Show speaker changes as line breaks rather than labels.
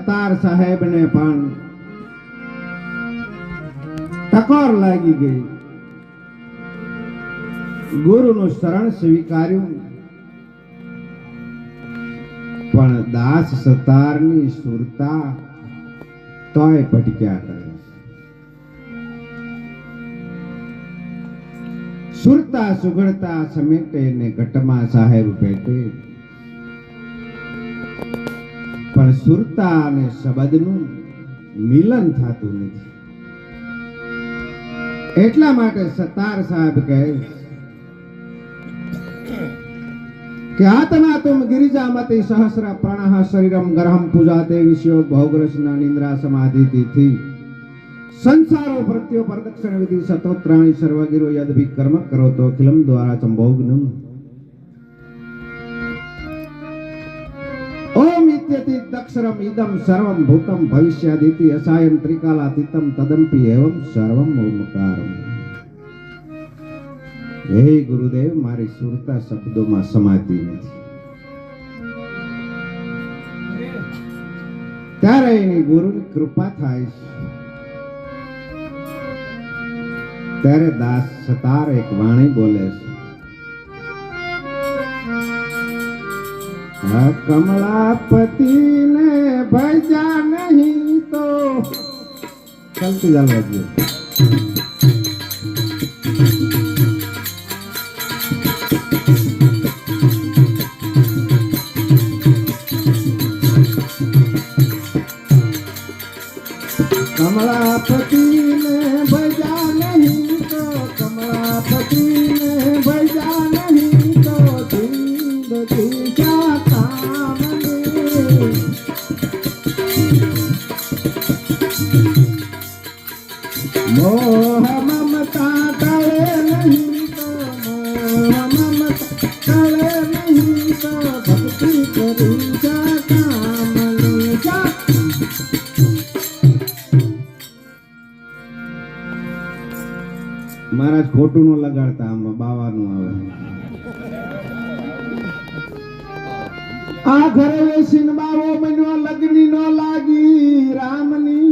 સતાર સાહેબ ને પણ ટકોર લાગી ગઈ. ગુરુનું શરણ સ્વીકાર્યું, પણ દાસ સતારની સુરતા તોય ભટક્યા કરે. સુરતા સુગડતા સમેટે ને ઘટમાં સાહેબ ભેટે, પણ સુરતા અને શબ્દનું મિલન થતું નથી. એટલા માટે સતાર સાહેબ કહે કે આત્મા તુમ ગિરિજામતી સહસ્ર પ્રાણઃ શરીરમ ગ્રહમ પૂજાતે વિષયો ભોગરસના નિંદ્રા સમાધિથી સંસારો પ્રત્યો પ્રદક્ષિણ વિધિ સતોત્રાણી સર્વગિરો યદભિ કર્મ કરો તો અખિલમ દ્વારા સંભોગનમ. ઓમ ઇત્યતિ દક્ષરમ ઇદમ સર્વમ ભૂતમ ભવિષ્યાદિતિ અસાયમ ત્રિકાલાતીતમ તદંપિ એવમ સર્વમ ઓમકારમ. હે ગુરુદેવ, મારી સુરતા શબ્દોમાં સમાતી નથી. ત્યારે એની ગુરુની કૃપા થાય છે. ત્યારે દાસ સતાર એક વાણી બોલે છે, કમલાપતિ ને ભજા નહીં તો ચાલતી ચાલવા જોઈએ. कमलापति ने भजा नहीं तो, कमलापति ने भजा नहीं तो जिंदगी क्या काम में. मोह ममता टले नहीं तो, मोह ममता टले नहीं तो भक्ति करी क्या काम में. क्या મહારાજ ખોટું નો લગાડતા, આમાં બાવાનું આવે. આ ઘરે વેસીને બાવો મહિનો લગ્ની નો લાગી, રામની